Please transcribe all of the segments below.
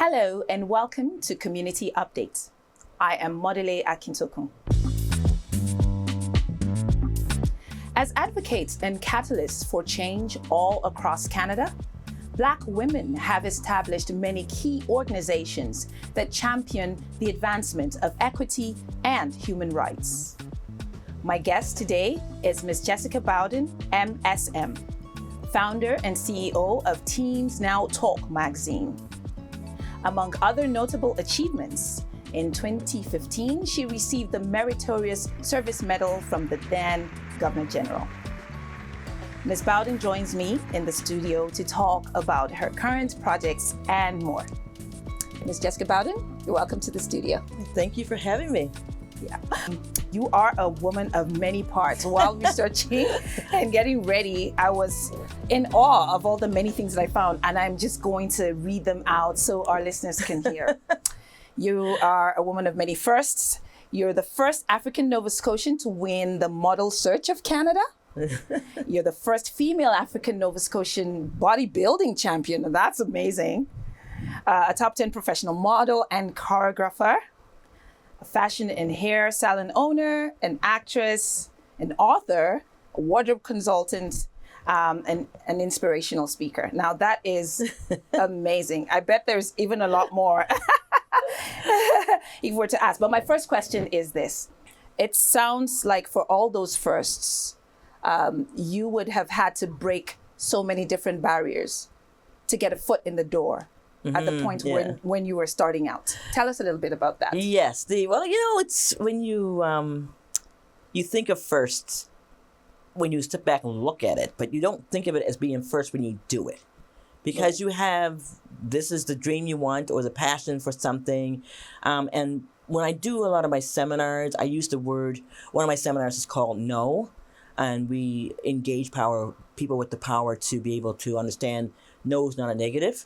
Hello and welcome to Community Updates. I am Modele Akintokun. As advocates and catalysts for change all across Canada, Black women have established many key organizations that champion the advancement of equity and human rights. My guest today is Ms. Jessica Bowden, MSM, founder and CEO of Teens Now Talk magazine. Among other notable achievements, in 2015, she received the Meritorious Service Medal from the then Governor General. Ms. Bowden joins me in the studio to talk about her current projects and more. Ms. Jessica Bowden, you're welcome to the studio. Thank you for having me. Yeah. You are a woman of many parts. While researching and getting ready, I was in awe of all the many things that I found, and I'm just going to read them out so our listeners can hear. You are a woman of many firsts. You're the first African Nova Scotian to win the Model Search of Canada. You're the first female African Nova Scotian bodybuilding champion, and that's amazing. A top 10 professional model and choreographer, a fashion and hair salon owner, an actress, an author, a wardrobe consultant, and an inspirational speaker. Now that is amazing. I bet there's even a lot more if we were to ask. But my first question is this. It sounds like for all those firsts, you would have had to break so many different barriers to get a foot in the door. At the point when you were starting out. Tell us a little bit about that. Yes, it's when you think of firsts when you step back and look at it, but you don't think of it as being first when you do it. Because you have, this is the dream you want or the passion for something. And when I do a lot of my seminars, I use the word, one of my seminars is called No. And we engage people with the power to be able to understand no is not a negative.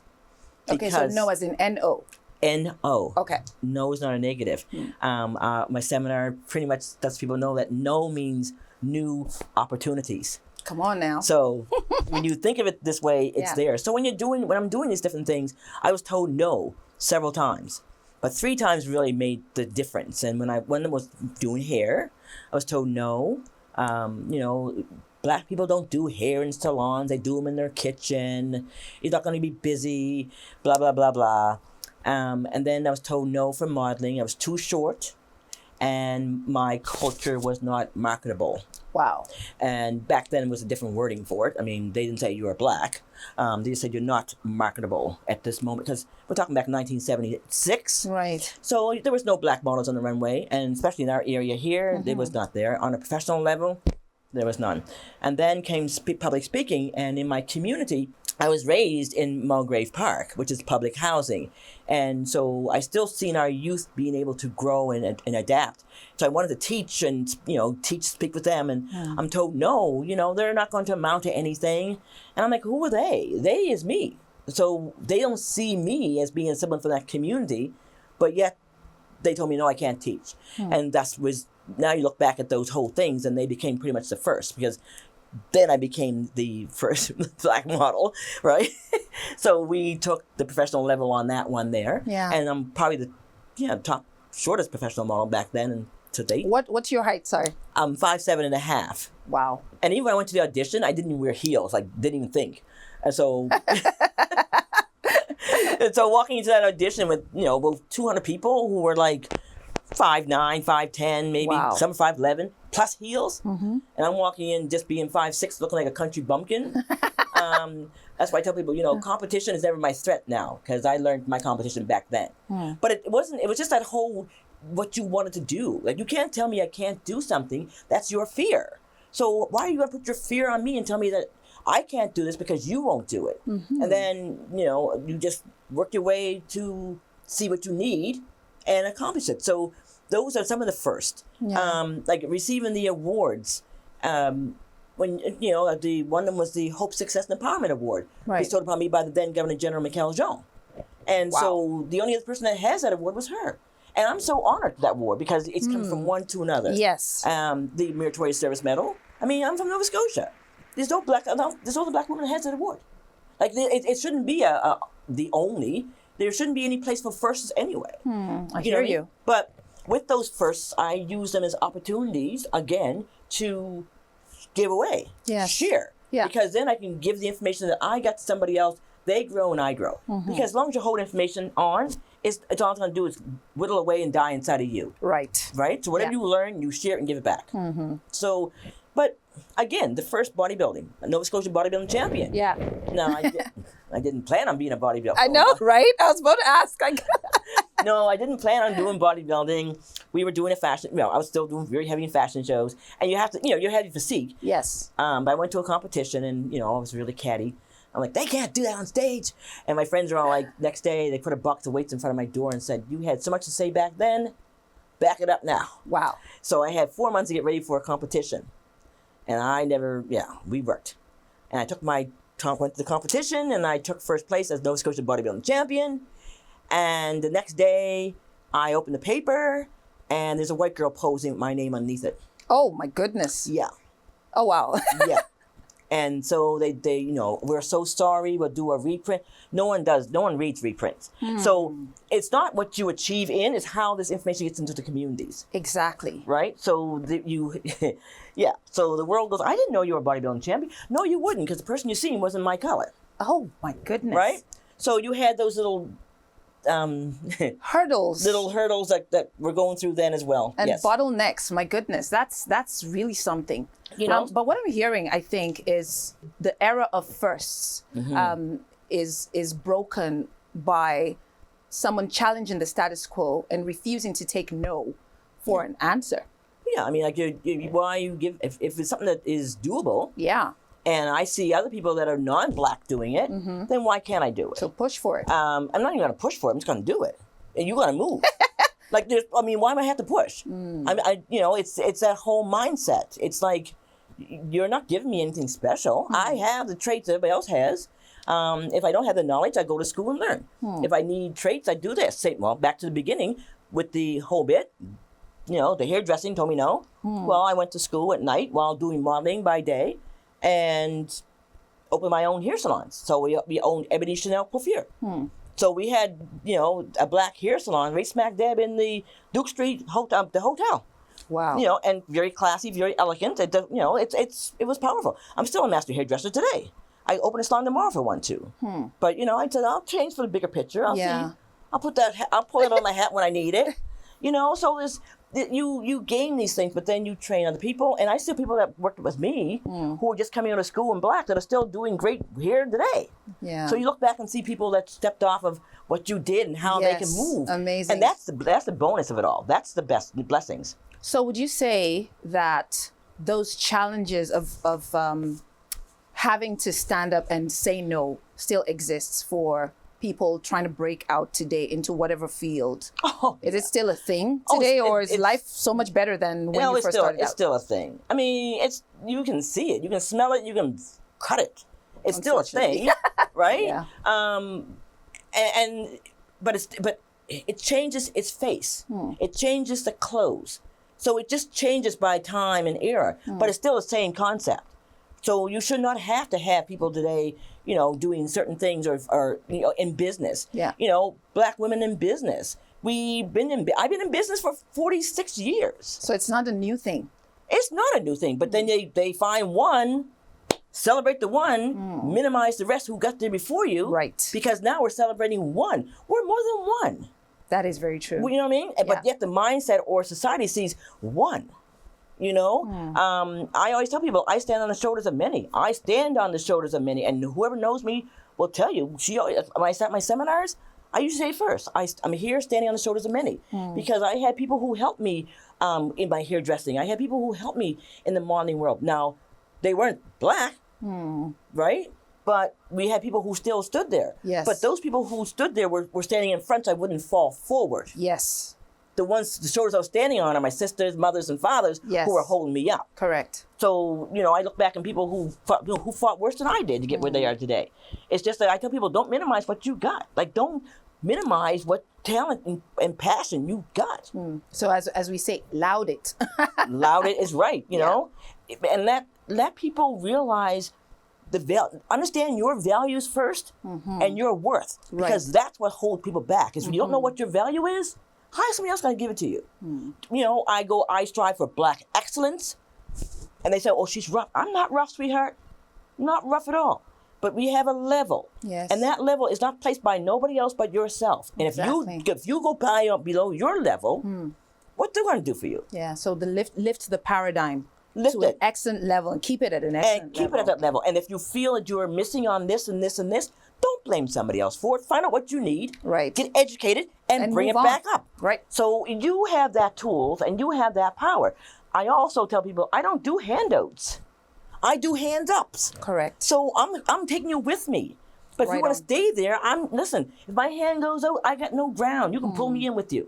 Okay, so no as in N-O. N-O. Okay. No is not a negative. My seminar pretty much lets people know that no means new opportunities. Come on now. So when you think of it this way, it's there. So when I'm doing these different things, I was told no several times. But 3 times really made the difference. And when I was doing hair, I was told no. Black people don't do hair in salons. They do them in their kitchen. You're not going to be busy, blah, blah, blah, blah. And then I was told no for modeling. I was too short, and my culture was not marketable. Wow. And back then, it was a different wording for it. I mean, they didn't say you were black. They just said you're not marketable at this moment, because we're talking back in 1976. Right. So there was no black models on the runway, and especially in our area here, it was not there. On a professional level, there was none. And then came public speaking, and in my community, I was raised in Mulgrave Park, which is public housing. And so I still seen our youth being able to grow and adapt. So I wanted to teach and, speak with them. And I'm told, no, they're not going to amount to anything. And I'm like, who are they? They is me. So they don't see me as being someone from that community, but yet they told me, no, I can't teach. And now you look back at those whole things, and they became pretty much the first, because then I became the first black model, right? So we took the professional level on that one there. Yeah. And I'm probably the top shortest professional model back then and to date. What's your height, sorry? I'm 5'7.5". Wow. And even when I went to the audition, I didn't even wear heels. I didn't even think. And so and so walking into that audition with, both 200 people who were like 5'9", 5'10", maybe some 5'11", plus heels. And I'm walking in just being 5'6", looking like a country bumpkin. That's why I tell people, competition is never my threat now, because I learned my competition back then. But it wasn't, it was just that whole, what you wanted to do. Like, you can't tell me I can't do something. That's your fear. So why are you going to put your fear on me and tell me that I can't do this because you won't do it? And then, you just work your way to see what you need and accomplish it. So those are some of the first. Like receiving the awards. When the one of them was the Hope, Success, and Empowerment Award, bestowed upon me by the then Governor General Michael Jean. And so the only other person that has that award was her. And I'm so honored for that award, because it's come from one to another. Yes. The Meritorious Service Medal. I mean, I'm from Nova Scotia. There's no black woman that has that award. Like, it shouldn't be the only. there shouldn't be any place for firsts anyway. I You know hear what I mean? you. But with those firsts, I use them as opportunities, again, to give away, Yes. share. Yeah. Because then I can give the information that I got to somebody else. They grow and I grow. Because as long as you hold information on, it's all it's going to do is whittle away and die inside of you. Right. Right? So whatever Yeah. you learn, you share it and give it back. So, but again, the first bodybuilding, a Nova Scotia bodybuilding champion. Yeah. No, I didn't plan on being a bodybuilder. I know, right? I was about to ask. No, I didn't plan on doing bodybuilding. We were doing a fashion, I was still doing very heavy in fashion shows. And you have to, you have your physique. Yes. But I went to a competition and, I was really catty. I'm like, they can't do that on stage. And my friends are all like, next day, they put a box of weights in front of my door and said, you had so much to say back then, back it up now. Wow. So I had 4 months to get ready for a competition. And we worked. And I went to the competition and I took first place as Nova Scotia bodybuilding champion. And the next day, I opened the paper and there's a white girl posing with my name underneath it. Oh my goodness. Yeah. Oh wow. Yeah. And so they we're so sorry, we'll do a reprint. No one reads reprints. So it's not what you achieve it's how this information gets into the communities. Exactly. Right? So so the world goes, I didn't know you were a bodybuilding champion. No, you wouldn't, because the person you seen wasn't my color. Oh my goodness. Right? So you had those little hurdles. that we're going through then as well. And yes. bottlenecks, my goodness, that's really something. But what I'm hearing, I think, is the era of firsts is broken by someone challenging the status quo and refusing to take no for an answer. Yeah, I mean, like, why you give if it's something that is doable. Yeah. And I see other people that are non-black doing it, then why can't I do it? So push for it. I'm not even going to push for it. I'm just going to do it. And you got to move. Like, why am I have to push? It's that whole mindset. It's like, you're not giving me anything special. I have the traits everybody else has. If I don't have the knowledge, I go to school and learn. If I need traits, I do this. Back to the beginning with the whole bit. The hairdressing told me no. Well, I went to school at night while doing modeling by day. And opened my own hair salons. So we owned Ebony Chanel Coiffure. So we had, a black hair salon right smack dab in the Duke Street hotel, the hotel. Wow. And very classy, very elegant. It was powerful. I'm still a master hairdresser today. I open a salon tomorrow if I want to. But I said I'll change for the bigger picture. I'll see. I'll put that. I'll pull it on my hat when I need it. So there's. You gain these things, but then you train other people. And I see people that worked with me who are just coming out of school in black that are still doing great hair today. Yeah. So you look back and see people that stepped off of what you did and how they can move. Amazing. And that's the bonus of it all. That's the blessings. So would you say that those challenges of having to stand up and say no still exists for people trying to break out today into whatever field? Is it still a thing today, or is life so much better than when you first started out? It's still a thing. I mean, you can see it, you can smell it, you can cut it. It's still a thing, right? Yeah. But it changes its face. It changes the clothes. So it just changes by time and era, but it's still the same concept. So you should not have to have people today, doing certain things or in business. Yeah. Black women in business. I've been in business for 46 years. So it's not a new thing. It's not a new thing, but then they find one, celebrate the one, minimize the rest who got there before you. Right. Because now we're celebrating one. We're more than one. That is very true. You know what I mean? Yeah. But yet the mindset or society sees one. I always tell people, I stand on the shoulders of many. I stand on the shoulders of many. And whoever knows me will tell you, when I start my seminars, I usually say first, I'm here standing on the shoulders of many. Because I had people who helped me in my hairdressing. I had people who helped me in the modeling world. Now, they weren't black, right? But we had people who still stood there. Yes. But those people who stood there were standing in front so I wouldn't fall forward. Yes. The shoulders I was standing on are my sisters, mothers, and fathers who were holding me up. Correct. So, I look back at people who fought worse than I did to get where they are today. It's just that I tell people, don't minimize what you got. Like, don't minimize what talent and passion you got. So as we say, loud it. Loud it is right, you know? And let people realize understand your values first and your worth, because that's what holds people back. Is when you don't know what your value is, how is somebody else going to give it to you? You know, I strive for Black excellence, and they say, oh, she's rough. I'm not rough, sweetheart. I'm not rough at all. But we have a level, and that level is not placed by nobody else but yourself. And if you go below your level, what they're going to do for you? Yeah. So the lift the paradigm Lift to it. an excellent level and keep it at an excellent And keep it at that level. And if you feel that you're missing on this and this and this, don't blame somebody else for it. Find out what you need. Right. Get educated and bring it move on. back up. Right. So you have that tools and you have that power. I also tell people I don't do handouts. I do hands ups. Correct. So I'm taking you with me. But if you want to stay there, listen, if my hand goes out, I got no ground. You can pull me in with you.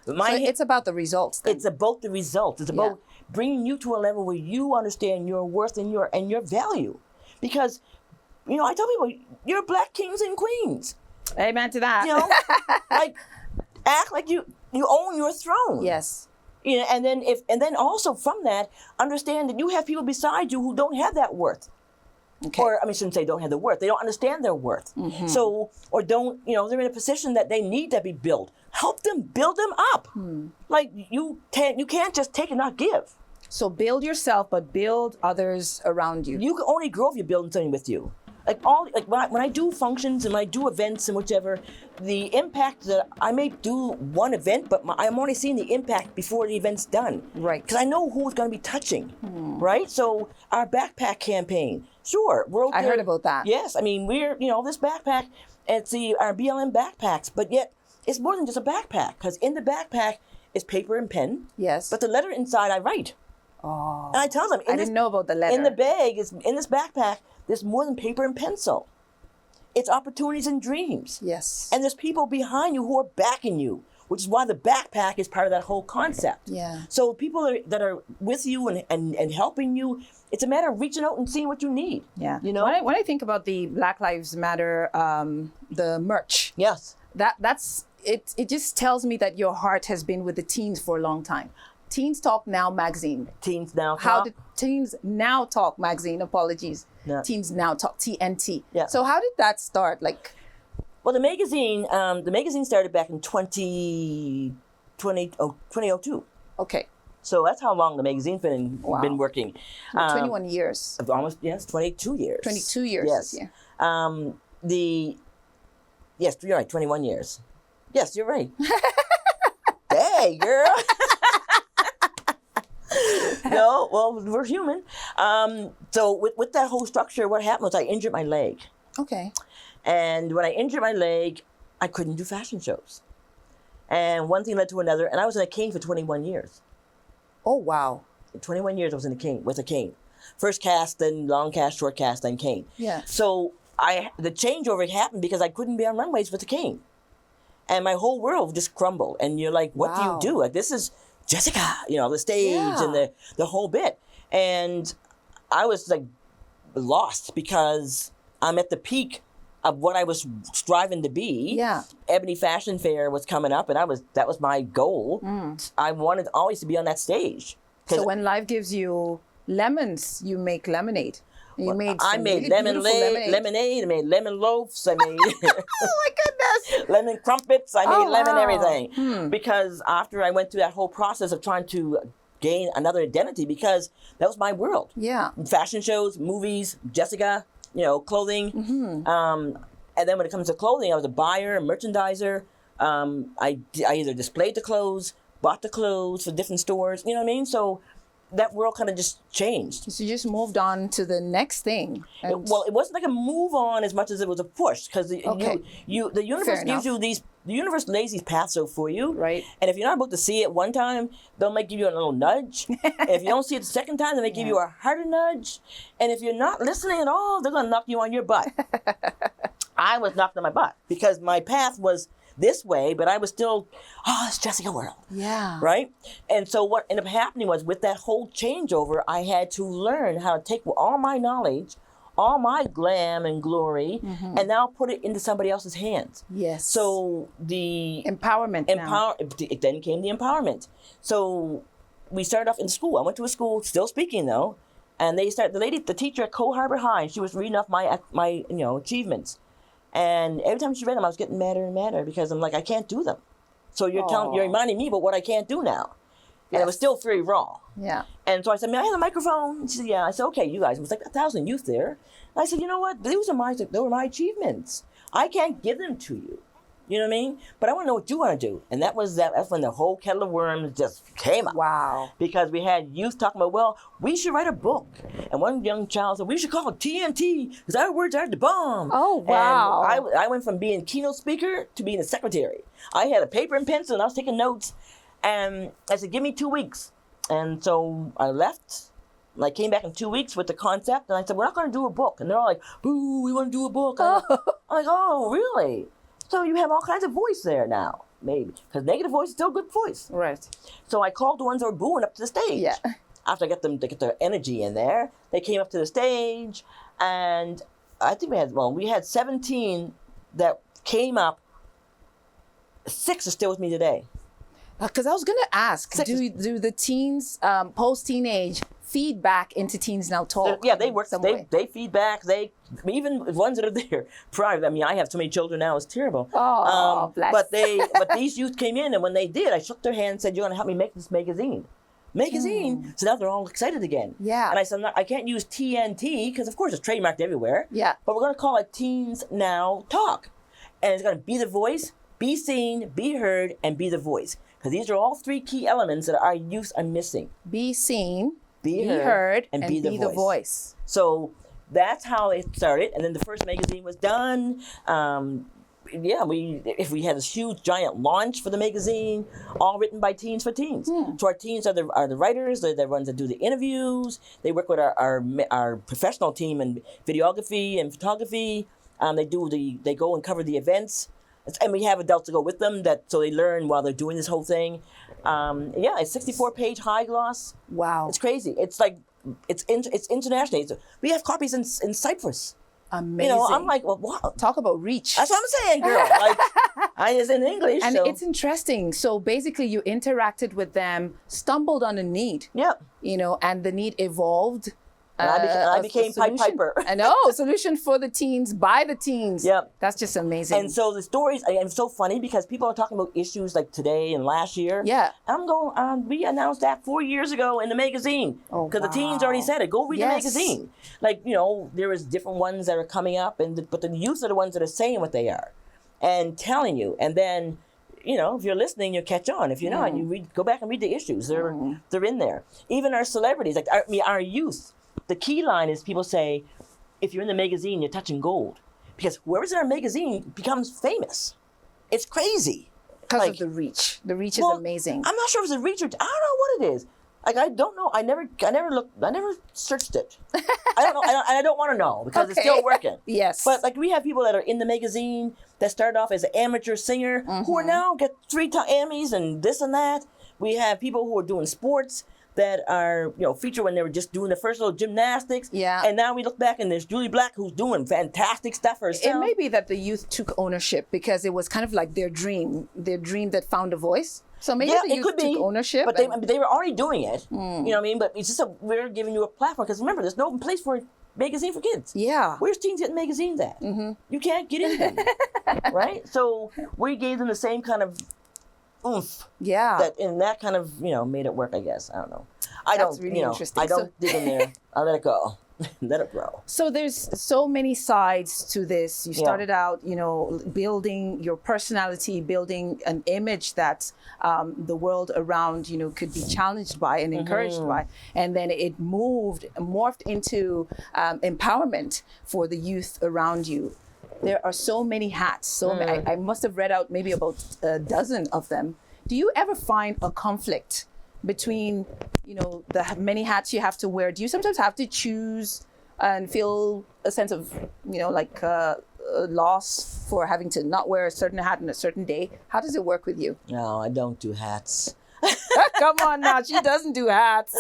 It's about the results then. It's about the results. It's about bringing you to a level where you understand your worth and your value. Because, you know, I tell people, you're Black kings and queens. Amen to that. You know, like, act like you own your throne. Yes. You know, and then also from that, understand that you have people beside you who don't have that worth. Okay. Or, I shouldn't say don't have the worth. They don't understand their worth. So, or don't, you know, they're in a position that they need to be built. Help them, build them up. Like, you can't just take and not give. So build yourself, but build others around you. You can only grow if you're building something with you. Like when I do functions and when I do events and whichever, the impact that I may do one event, but I'm only seeing the impact before the event's done. Right. Because I know who's going to be touching. Right. So our backpack campaign, sure, we're okay. I heard about that. Yes, we're this backpack. It's our BLM backpacks, but yet it's more than just a backpack, because in the backpack is paper and pen. Yes. But the letter inside I write. Oh. And I tell them, I didn't know about the letter. In the bag, in this backpack, there's more than paper and pencil. It's opportunities and dreams. Yes. And there's people behind you who are backing you, which is why the backpack is part of that whole concept. Yeah. So people that are with you and helping you, it's a matter of reaching out and seeing what you need. Yeah. You know? When I think about the Black Lives Matter, the merch. Yes. That's it. It just tells me that your heart has been with the teens for a long time. Teens Talk Now magazine. Teens Now Talk. How did Teens Now Talk magazine? Apologies. Yeah. Teens Now Talk, TNT. Yeah. So how did that start? Well, the magazine started back in 2002. Okay. So that's how long the magazine's been working. 21 years. Almost, yes, 22 years. 22 years. Yes. Yeah. Yes, you're right, 21 years. Yes, you're right. Hey, girl. No, well, we're human. So with that whole structure, what happened was I injured my leg. Okay. And when I injured my leg, I couldn't do fashion shows. And one thing led to another, and I was in a cane for 21 years. Oh, wow. 21 years I was in a cane, with a cane. First cast, then long cast, short cast, then cane. Yeah. So the changeover happened because I couldn't be on runways with a cane. And my whole world just crumbled. And you're like, what do you do? Like, this is Jessica, the stage and the whole bit. And I was like lost because I'm at the peak of what I was striving to be. Yeah. Ebony Fashion Fair was coming up, and that was my goal. I wanted always to be on that stage. So when life gives you lemons, you make lemonade. I made lemonade. I made lemon loaves. I made oh my goodness, lemon crumpets. I made lemon everything. Because after I went through that whole process of trying to gain another identity, because that was my world. Yeah. Fashion shows, movies, Jessica, clothing. And then when it comes to clothing, I was a buyer, a merchandiser. I either displayed the clothes, bought the clothes for different stores. You know what I mean? So that world kind of just changed. So you just moved on to the next thing. It wasn't like a move on as much as it was a push, because the universe gives you the universe lays these paths out for you. Right. And if you're not able to see it one time, they might give you a little nudge. If you don't see it the second time, they may give you a harder nudge. And if you're not listening at all, they're going to knock you on your butt. I was knocked on my butt because my path was this way, but I was still, it's Jessica World. Yeah. Right? And so what ended up happening was, with that whole changeover, I had to learn how to take all my knowledge, all my glam and glory, and now put it into somebody else's hands. Yes. So the empowerment. Then came the empowerment. So we started off in school. I went to a school, still speaking though, And the teacher at Cole Harbor High, she was reading off my achievements. And every time she read them, I was getting madder and madder because I'm like, I can't do them. So you're reminding me about what I can't do now. And it was still very raw. Yeah. And so I said, may I have a microphone? And she said, yeah. I said, okay, you guys. It was like 1,000 youth there. And I said, you know what? They were my achievements. I can't give them to you. You know what I mean? But I want to know what you want to do. And that's when the whole kettle of worms just came up. Wow. Because we had youth talking about, well, we should write a book. And one young child said, we should call it TNT because our words are the bomb. Oh, wow. And I went from being keynote speaker to being a secretary. I had a paper and pencil and I was taking notes. And I said, give me 2 weeks. And so I left. And I came back in 2 weeks with the concept. And I said, we're not going to do a book. And they're all like, boo, we want to do a book. I'm like, oh, really? So you have all kinds of voice there now, maybe. Because negative voice is still a good voice. Right. So I called the ones that were booing up to the stage. Yeah. After I got them to get their energy in there, they came up to the stage. And I think we had 17 that came up. 6 are still with me today. Because I was going to ask, do the teens, post-teenage, feed back into Teens Now Talk? Yeah, they work. They feed back. Even ones that are there private. I mean, I have so many children now; it's terrible. Oh, bless. But these youth came in, and when they did, I shook their hand and said, "You're going to help me make this magazine." So now they're all excited again. Yeah. And I said, I can't use TNT because, of course, it's trademarked everywhere. Yeah. But we're going to call it Teens Now Talk, and it's going to be the voice, be seen, be heard, and be the voice. Because these are all 3 key elements that our youth are missing. Be seen, be heard, and be the voice. So that's how it started. And then the first magazine was done. We had this huge giant launch for the magazine, all written by teens for teens. So our teens are the writers, they're the ones that do the interviews. They work with our professional team in videography and photography. They go and cover the events. And we have adults to go with them so they learn while they're doing this whole thing. It's 64-page high gloss. Wow. It's crazy. It's like, it's international. We have copies in Cyprus. Amazing. I'm like, well, wow. Talk about reach. That's what I'm saying, girl. Like, it's in English. And it's interesting. So basically you interacted with them, stumbled on a need. Yep. And the need evolved. And I became Pied Piper. I know, solution for the teens, by the teens. Yep. That's just amazing. And so the stories, and it's so funny because people are talking about issues like today and last year. Yeah. And I'm going, we announced that 4 years ago in the magazine. Oh, because the teens already said it. Go read the magazine. Like, there is different ones that are coming up, but the youth are the ones that are saying what they are and telling you. And then, if you're listening, you'll catch on. If you're not, go back and read the issues. They're in there. Even our celebrities, like our youth. The key line is people say, if you're in the magazine, you're touching gold. Because whoever's in our magazine becomes famous. It's crazy. Because of the reach. The reach is amazing. I'm not sure if it's a reach or I don't know what it is. Like, I don't know. I never looked. I never searched it. I don't know. I don't want to know because it's still working. Yes. But like we have people that are in the magazine that started off as an amateur singer who are now get 3 Emmys and this and that. We have people who are doing sports that are, featured when they were just doing the first little gymnastics. Yeah. And now we look back and there's Julie Black who's doing fantastic stuff for herself. It may be that the youth took ownership because it was kind of like their dream that found a voice. So maybe the youth took ownership. But they were already doing it. You know what I mean? But it's just we're giving you a platform because remember, there's no place for a magazine for kids. Yeah. Where's teens getting magazines at? You can't get in them. Right? So we gave them the same kind of oomph. Yeah. That kind of, made it work, I guess. I don't know. That's really interesting. I don't dig in there. I let it go. Let it grow. So there's so many sides to this. You started out, building your personality, building an image that the world around, could be challenged by and encouraged by. And then it morphed into empowerment for the youth around you. There are so many hats. I must have read out maybe about a dozen of them. Do you ever find a conflict between, the many hats you have to wear? Do you sometimes have to choose and feel a sense of, loss for having to not wear a certain hat on a certain day? How does it work with you? No, I don't do hats. Come on now, she doesn't do hats.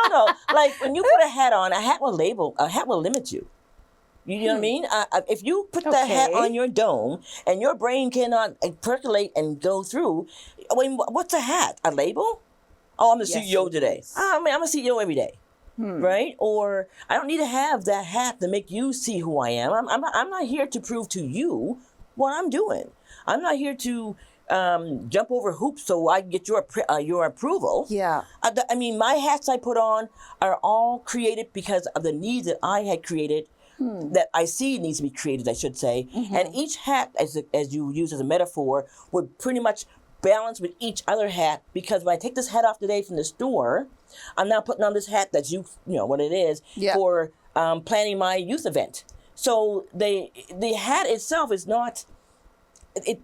No. Like when you put a hat on, a hat will limit you. You know what I mean? If you put that hat on your dome and your brain cannot percolate and go through, what's a hat? A label? Oh, I'm the CEO today. I mean, I'm a CEO every day. right? Or I don't need to have that hat to make you see who I am. I'm not here to prove to you what I'm doing. I'm not here to jump over hoops so I can get your approval. Yeah. I mean, my hats I put on are all created because of the needs that I had created, that I see needs to be created, I should say. And each hat, as you use as a metaphor, would pretty much balance with each other hat, because when I take this hat off today from the store, I'm now putting on this hat that's you know what it is for planning my youth event. So the hat itself is not.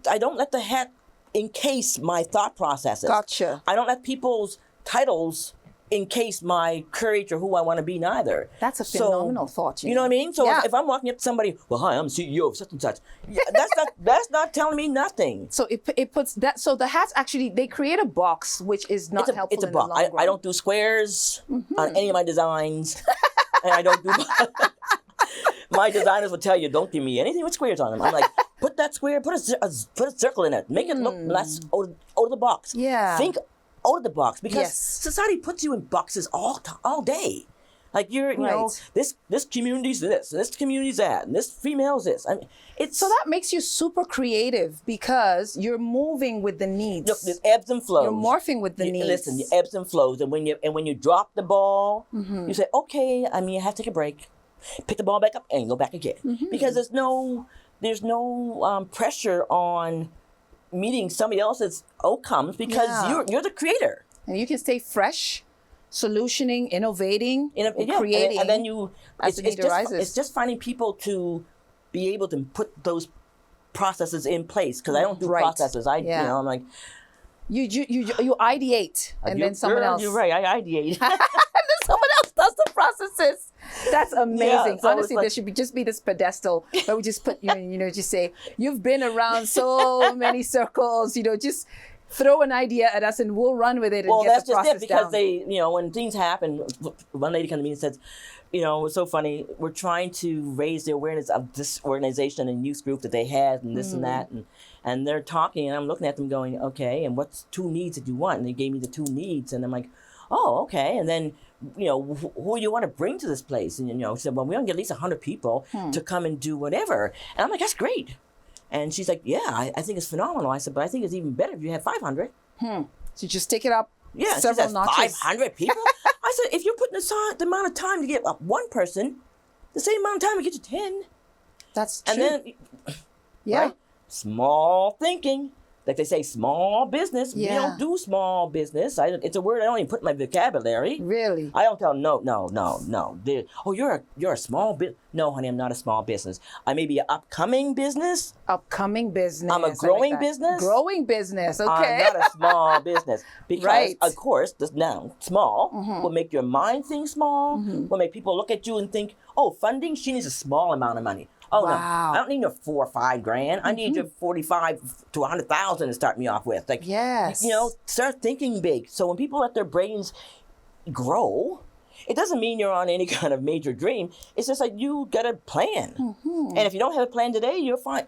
I don't let the hat encase my thought processes. Gotcha. I don't let people's titles encase my courage or who I want to be neither. That's a phenomenal thought. You know what I mean? So if I'm walking up to somebody, well, hi, I'm CEO of such and such. Yeah, that's not telling me nothing. So it puts that. So the hats actually, they create a box, which is not helpful. It's a in box. the long run. I don't do squares on any of my designs, and I don't do. My designers will tell you, don't give me anything with squares on them. I'm like, put that square, put a circle in it, make it look less out of the box. Yeah. Think out of the box, because society puts you in boxes all day. Like you know, this community's this community's that, and this female's this. I mean, so that makes you super creative, because you're moving with the needs. Look, there's ebbs and flows. You're morphing with the needs. Listen, the ebbs and flows, and when you drop the ball, you say, okay, I mean, I have to take a break, pick the ball back up, and go back again, because there's no pressure on meeting somebody else's outcomes, because you're the creator, and you can stay fresh, solutioning, innovating, creating, and then you as the need arises. It's just finding people to be able to put those processes in place, because I don't do processes. You know, I'm like, you ideate, and then someone else. You're right. I ideate. And then someone else does the processes. That's amazing. So honestly, there should just be this pedestal where we just put, just say, you've been around so many circles, just throw an idea at us and we'll run with it and get the process down. Well, that's just it, because they, when things happen, one lady came to me and said, it's so funny, we're trying to raise the awareness of this organization and youth group that they had and this and that, and they're talking, and I'm looking at them going, okay, and what's 2 needs that you want? And they gave me the 2 needs, and I'm like, oh, okay. And then, who you want to bring to this place? And, she said, well, we want to get at least 100 people to come and do whatever. And I'm like, that's great. And she's like, yeah, I think it's phenomenal. I said, but I think it's even better if you have 500. So just take it up several notches. 500 people? I said, if you're putting aside the amount of time to get 1 person, the same amount of time to get you 10. That's true. And then, right? Small thinking. Like they say, small business. We don't do small business. It's a word I don't even put in my vocabulary. Really? I don't tell no. You're a small business. No, honey, I'm not a small business. I may be an upcoming business. Upcoming business. I'm a growing business. Growing business. Okay. I'm not a small business, because of course this noun small will make your mind think small. Will make people look at you and think, oh, funding. She needs a small amount of money. Oh, no, I don't need your $4 or $5 grand. I need your 45 to 100,000 to start me off with. Like, start thinking big. So when people let their brains grow, it doesn't mean you're on any kind of major dream. It's just like you got a plan. And if you don't have a plan today, you'll find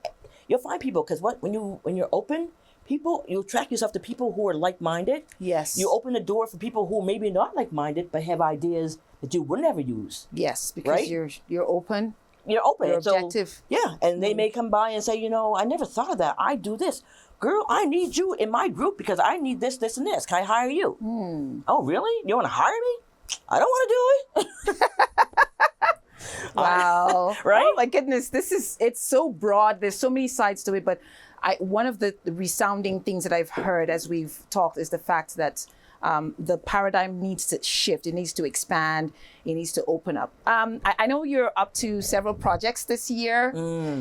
people, because when you're open, you attract yourself to people who are like-minded. Yes. You open the door for people who maybe not like-minded but have ideas that you would never use. Yes, because you're open. You're open. You're objective. And they may come by and say, I never thought of that. I do this. Girl, I need you in my group because I need this, this, and this. Can I hire you? Oh, really? You want to hire me? I don't want to do it. Wow. Right? Oh my goodness. It's so broad. There's so many sides to it. But one of the resounding things that I've heard as we've talked is the fact that the paradigm needs to shift. It needs to expand. It needs to open up. I know you're up to several projects this year.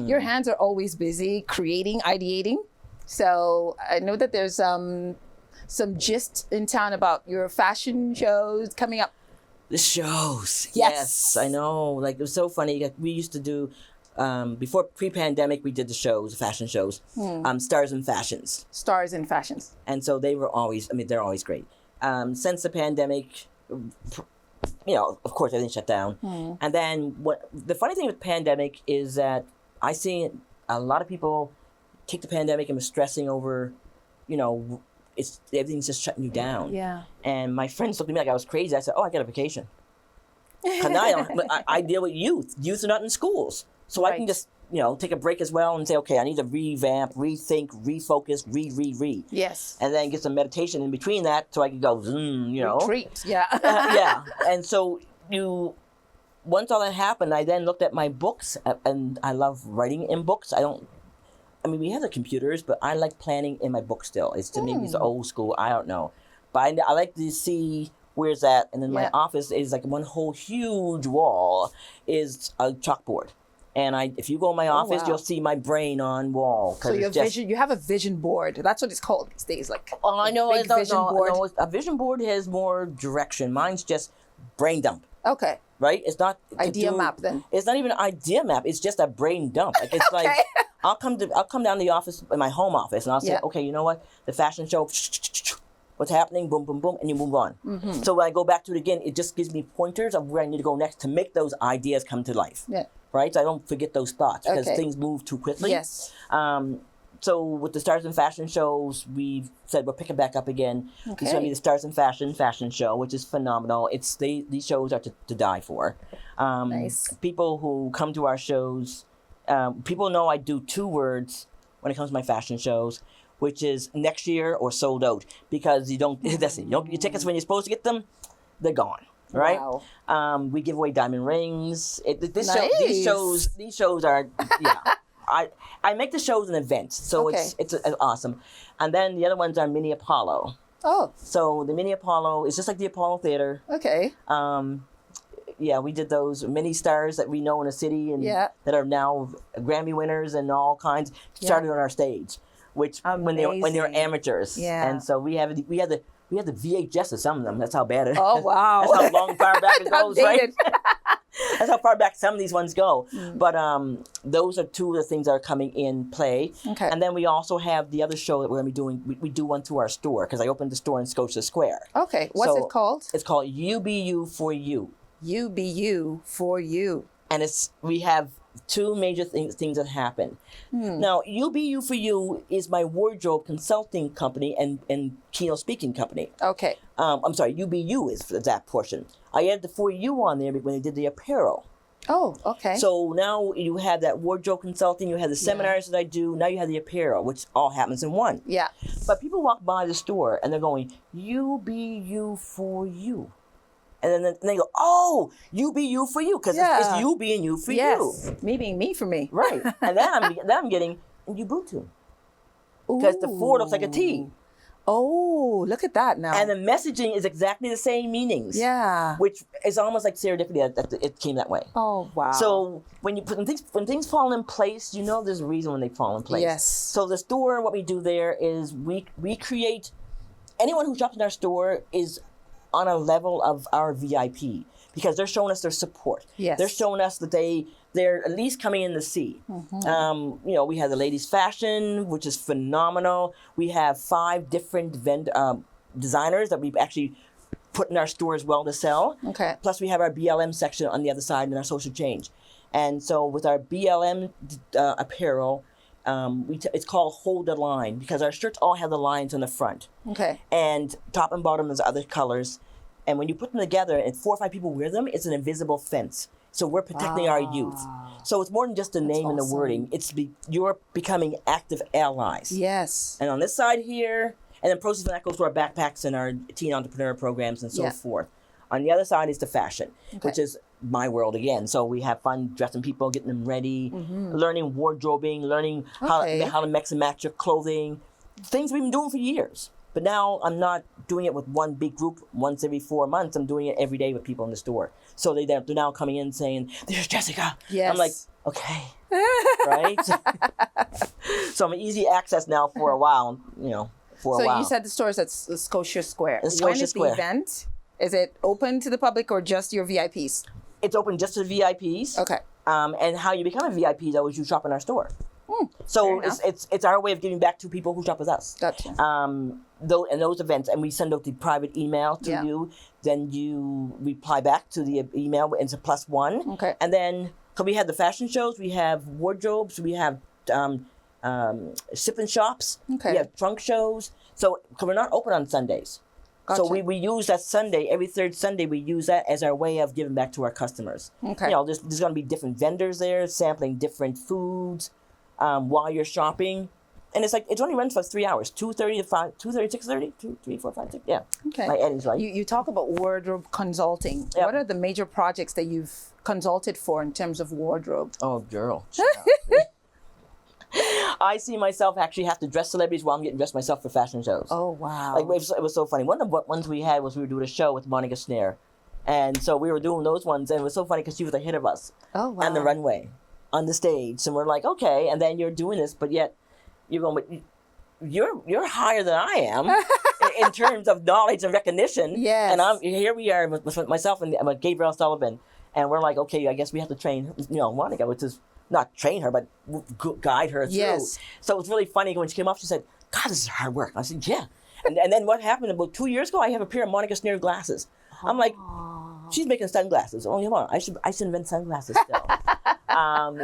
Your hands are always busy creating, ideating. So I know that there's some gist in town about your fashion shows coming up. The shows. Yes, I know. Like, it was so funny. We used to do, before pre-pandemic, we did the shows, fashion shows, Stars and Fashions. Stars and Fashions. And so they were always, they're always great. Since the pandemic, of course, everything shut down. And then the funny thing with pandemic is that I see a lot of people take the pandemic and were stressing over, everything's just shutting you down. Yeah. And my friends looked at me like I was crazy. I said, oh, I got a vacation. Because I deal with youth. Youth are not in schools. So I can just, take a break as well and say, okay, I need to revamp, rethink, refocus, re. Yes. And then get some meditation in between that so I can go, Retreat, yeah. yeah. And so once all that happened, I then looked at my books, and I love writing in books. We have the computers, but I like planning in my book still. It's to me, it's old school. I don't know. But I like to see where's that. And then my office is like one whole huge wall is a chalkboard. And if you go in my office, you'll see my brain on wall. So you have a vision board. That's what it's called these days. Like, I know. big vision board. No, a vision board has more direction. Mine's just brain dump. Okay. Right? It's not idea map then. It's not even an idea map. It's just a brain dump. Like it's like I'll come down to the office, in my home office, and I'll say, okay, you know what? The fashion show, what's happening? Boom, boom, boom, and you move on. Mm-hmm. So when I go back to it again, it just gives me pointers of where I need to go next to make those ideas come to life. Yeah. Right? So I don't forget those thoughts because things move too quickly. Yes. So with the Stars in Fashion shows, we've said we're picking back up again. Okay. It's going to be the Stars in Fashion show, which is phenomenal. These shows are to die for. Nice. People who come to our shows, people know I do 2 words when it comes to my fashion shows, which is next year or sold out, because you don't get your tickets when you're supposed to get them, they're gone. Right? Wow. We give away diamond rings. These shows are I make the shows an event, so it's awesome. And then the other ones are Mini Apollo. Oh. So the Mini Apollo is just like the Apollo Theater. Okay. We did those mini stars that we know in the city and that are now Grammy winners and all kinds started on our stage, which when they were amateurs. Yeah. And so we had the VHS of some of them. That's how bad it is. Oh, wow. That's how long far back it goes, right? That's how far back some of these ones go. But those are 2 of the things that are coming in play. Okay. And then we also have the other show that we're going to be doing. We do one through our store because I opened the store in Scotia Square. Okay. What's it called? It's called UBU for You. UBU for You. And we have 2 major things that happen. Now, UBU for You is my wardrobe consulting company and keynote speaking company. Okay. I'm sorry, UBU is for that portion. I added the For You on there when they did the apparel. Oh, okay. So now you have that wardrobe consulting, you have the seminars that I do, now you have the apparel, which all happens in one. Yeah. But people walk by the store and they're going, UBU for You. And then they go, oh, you be you for you, because it's you being you for you. Me being me for me. Right. And then I'm getting Ubuntu. Because the 4 looks like a T. Oh, look at that now. And the messaging is exactly the same meanings. Yeah. Which is almost like serendipity that it came that way. Oh, wow. So when things fall in place, there's a reason when they fall in place. Yes. So the store, what we do there is we create, anyone who shops in our store is on a level of our VIP because they're showing us their support. Yes. They're showing us that they're at least coming in to see. Mm-hmm. We have the ladies' fashion, which is phenomenal. We have 5 different designers that we've actually put in our store as well to sell. Okay. Plus we have our BLM section on the other side and our social change. And so with our BLM apparel, it's called Hold the Line because our shirts all have the lines on the front. Okay. And top and bottom is other colors. And when you put them together and 4 or 5 people wear them, it's an invisible fence. So we're protecting our youth. So it's more than just the name and the wording. You're becoming active allies. Yes. And on this side here, and then proceeds from that goes to our backpacks and our teen entrepreneur programs and so forth. On the other side is the fashion, which is my world again. So we have fun dressing people, getting them ready, learning wardrobing, learning how to mix and match your clothing. Things we've been doing for years. But now I'm not doing it with one big group once every 4 months. I'm doing it every day with people in the store. So they're now coming in saying, "There's Jessica." Yes. I'm like, okay, right? So I'm easy access now for a while, for a while. So you said the store is at Scotia Square. When is the event? Is it open to the public or just your VIPs? It's open just to the VIPs. Okay. And how you become a VIP though is you shop in our store. So it's our way of giving back to people who shop with us. Gotcha. Those events, and we send out the private email to you. Then you reply back to the email, and it's a +1. Okay. And then, because we have the fashion shows, we have wardrobes, we have sip and shops, we have trunk shows. So, because we're not open on Sundays. Gotcha. So we use that Sunday, every third Sunday, we use that as our way of giving back to our customers. Okay. You know, there's going to be different vendors there sampling different foods while you're shopping. And it's like, it only runs for 3 hours, 2:30 to 5, 2:30, 6:30, 2, 3, 4, 5, 6, yeah. Okay. My Eddie's right. You talk about wardrobe consulting. Yep. What are the major projects that you've consulted for in terms of wardrobe? Oh, girl. I see myself actually have to dress celebrities while I'm getting dressed myself for fashion shows. Oh, wow. Like, it was so funny. One of the ones we had was we were doing a show with Monica Snare. And so we were doing those ones, and it was so funny because she was ahead of us Oh, wow. on the runway, on the stage. And we're like, okay, and then you're doing this, but yet you're going, you're higher than I am in terms of knowledge and recognition. Yes. And here we are with myself and Gabrielle Sullivan, and we're like, okay, I guess we have to train, Monica, which is not train her, but guide her through. Yes. So it was really funny when she came up. She said, "God, this is hard work." I said, "Yeah." And then what happened about 2 years ago? I have a pair of Monica Snare glasses. I'm like, she's making sunglasses. Oh, come on, I should invent sunglasses still.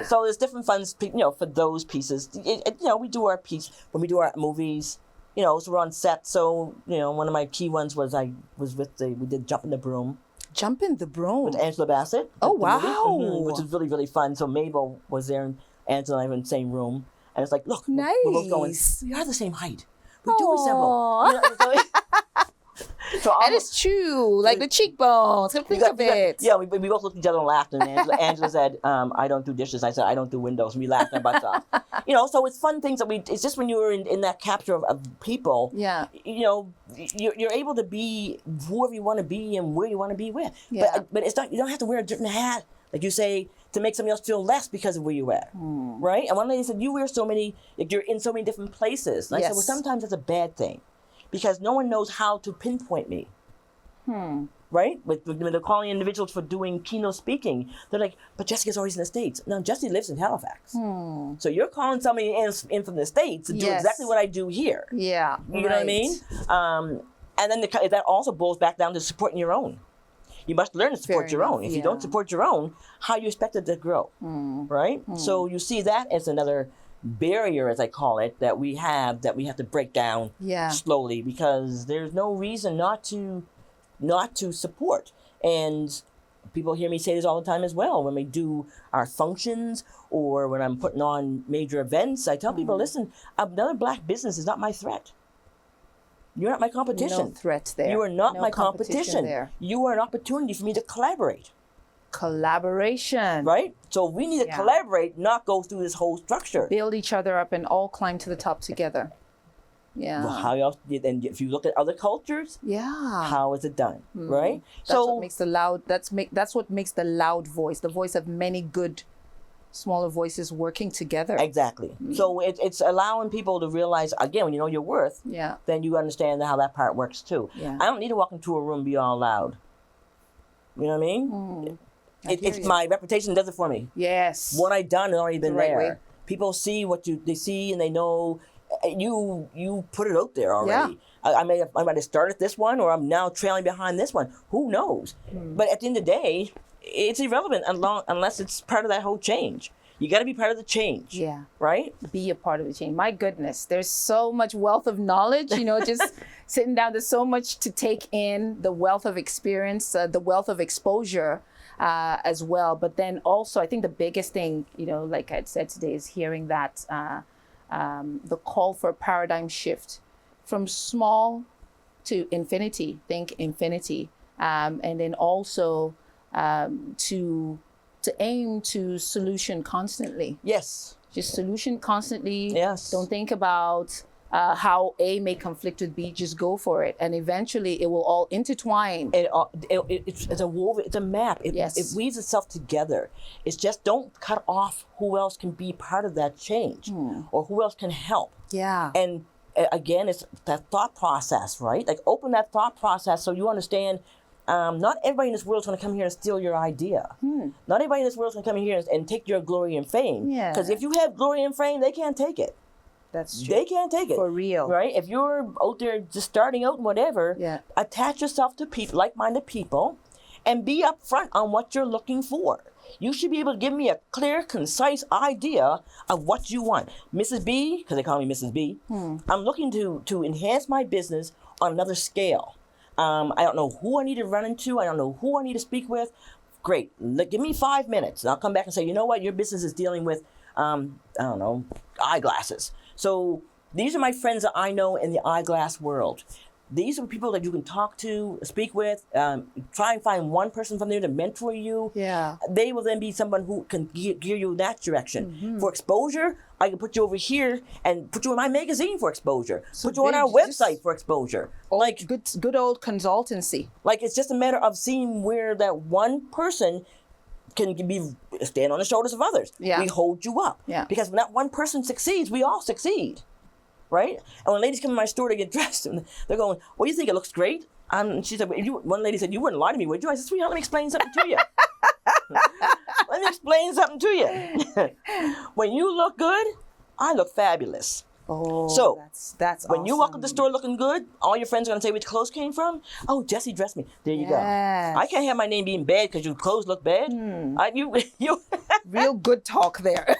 So there's different funds, for those pieces. We do our piece when we do our movies. So we're on set. So one of my key ones was we did Jump in the Broom. Jump in the Broom. With Angela Bassett. Oh, the movie, wow. which was really, really fun. So Mabel was there, and Angela and I were in the same room. And it's like, look, Nice. we're both going, we are the same height. We do Aw. resemble. So That is true. Like the cheekbones. Think of it. Yeah, we both looked at each other and laughed. And Angela said, I don't do dishes. I said, I don't do windows. And we laughed our butts off. So it's fun things that it's just when you were in that capture of people, Yeah. you're able to be whoever you want to be and where you want to be with. Yeah. But it's not, you don't have to wear a different hat, like you say, to make somebody else feel less because of where you at. Right? And one lady said, you wear so many, like you're in so many different places. And I said, well, sometimes that's a bad thing. Because no one knows how to pinpoint me. Right? When they're calling individuals for doing keynote speaking, they're like, but Jessica's always in the States. No, Jessie lives in Halifax. So you're calling somebody in from the States to do exactly what I do here. Yeah. You know what I mean? And then that also boils back down to supporting your own. You must learn to support your own. If you don't support your own, how you expect it to grow? Right? So you see that as another barrier, as I call it, that we have to break down slowly, because there's no reason not to support. And people hear me say this all the time as well when we do our functions or when I'm putting on major events. I tell people, listen, another black business is not my threat. You're not my competition. No threat there. You are not No my competition. there. You are an opportunity for me to collaborate. Collaboration. Right? So we need to collaborate, not go through this whole structure. Build each other up and all climb to the top together. Yeah. Well, how else? And if you look at other cultures, how is it done? Right? That's what makes the loud. That's what makes the loud voice, the voice of many good, smaller voices working together. Exactly. So it's allowing people to realize, again, when you know your worth, then you understand how that part works too. Yeah. I don't need to walk into a room and be all loud. You know what I mean? It's my reputation does it for me. Yes. What I done has already been right there. way. People see what they see and they know you put it out there already. Yeah. I might have started this one, or I'm now trailing behind this one. Who knows? But at the end of the day, it's irrelevant unless it's part of that whole change. You got to be part of the change. Yeah. Right? Be a part of the change. My goodness, there's so much wealth of knowledge, just sitting down. There's so much to take in, the wealth of experience, the wealth of exposure as well. But then also, I think the biggest thing, like I said today, is hearing that the call for a paradigm shift from small to infinity, think infinity. And then also to aim to solution constantly. Yes. Just solution constantly. Yes. Don't think about how A may conflict with B. Just go for it, and eventually it will all intertwine. It's a woven. It's a map. It weaves itself together. It's just don't cut off who else can be part of that change, or who else can help. Yeah. And again, it's that thought process, right? Like open that thought process so you understand. Not everybody in this world is going to come here and steal your idea. Not everybody in this world is going to come here and take your glory and fame. Yeah. Because if you have glory and fame, they can't take it. That's true. They can't take it. For real. Right? If you're out there just starting out and whatever, attach yourself to like-minded people and be upfront on what you're looking for. You should be able to give me a clear, concise idea of what you want. Mrs. B, because they call me Mrs. B, I'm looking to enhance my business on another scale. I don't know who I need to run into. I don't know who I need to speak with. Great. Give me 5 minutes, and I'll come back and say, you know what, your business is dealing with, I don't know, eyeglasses. So these are my friends that I know in the eyeglass world. These are people that you can talk to, speak with, try and find one person from there to mentor you. Yeah. They will then be someone who can gear you in that direction. For exposure, I can put you over here and put you in my magazine for exposure. So put you on our website for exposure. Like good old consultancy. Like it's just a matter of seeing where that one person can stand on the shoulders of others. Yeah. We hold you up. Yeah. Because when that one person succeeds, we all succeed. Right? And when ladies come in my store to get dressed, and they're going, "What do you think? It looks great." She said, one lady said, "You wouldn't lie to me, would you?" I said, "Sweetheart, let me explain something to you." Let me explain something to you. When you look good, I look fabulous. Oh, so that's when you walk awesome. up the store looking good, all your friends are going to say which clothes came from. Oh, Jessie dressed me. There you go. I can't have my name being bad because your clothes look bad. You Real good talk there.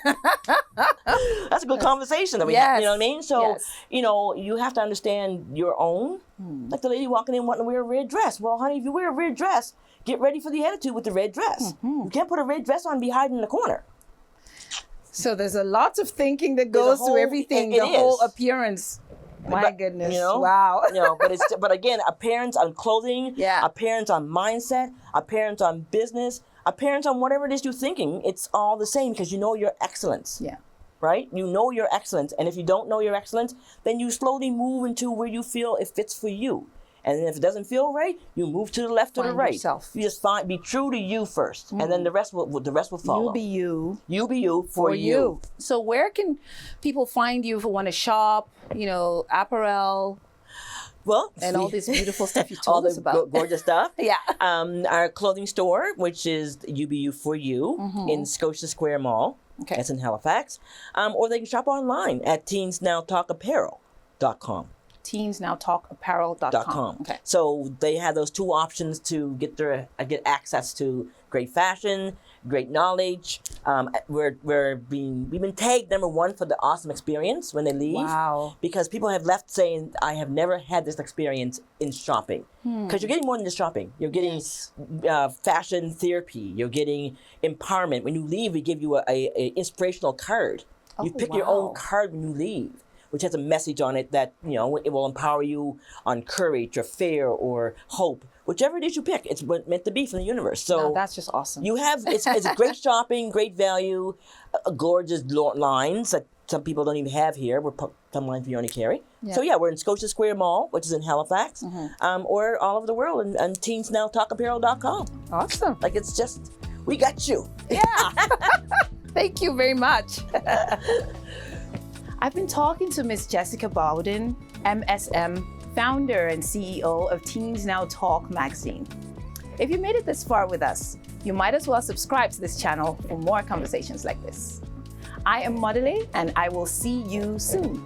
That's a good conversation that we have, you know what I mean? So, you know, you have to understand your own. Like the lady walking in wanting to wear a red dress. Well, honey, if you wear a red dress, get ready for the attitude with the red dress. You can't put a red dress on and be hiding in the corner. So there's a lot of thinking that goes to everything, the whole appearance. My goodness! You know, wow. You know, but again, appearance on clothing, appearance on mindset, appearance on business, appearance on whatever it is you're thinking. It's all the same because you know your excellence. Yeah. Right? You know your excellence, and if you don't know your excellence, then you slowly move into where you feel it fits for you. And then if it doesn't feel right, you move to the left or the right. Yourself. You just be true to you first, and then the rest will follow. You be you. You be you for you. So where can people find you if they want to shop? You know, apparel. Well, and all this beautiful stuff you told us about. All the gorgeous stuff. Yeah. Our clothing store, which is UBU for You in Scotia Square Mall. Okay. That's in Halifax. Or they can shop online at teensnowtalkapparel.com. teensnowtalkapparel.com. Okay. So they have those two options to get access to great fashion, great knowledge. We've been tagged #1 for the awesome experience when they leave. Wow. Because people have left saying, "I have never had this experience in shopping." Because you're getting more than just shopping. You're getting fashion therapy. You're getting empowerment. When you leave, we give you a inspirational card. You pick your own card when you leave, which has a message on it that, you know, it will empower you on courage or fear or hope. Whichever it is you pick, it's meant to be from the universe. So that's just awesome. You have, it's great shopping, great value, gorgeous lines that some people don't even have here. We're some lines we only carry. Yeah. So we're in Scotia Square Mall, which is in Halifax, or all over the world on teensnowtalkapparel.com. Awesome. Like it's just, we got you. Yeah. Thank you very much. I've been talking to Miss Jessica Bowden, MSM, founder and CEO of Teens Now Talk magazine. If you made it this far with us, you might as well subscribe to this channel for more conversations like this. I am Modele, and I will see you soon.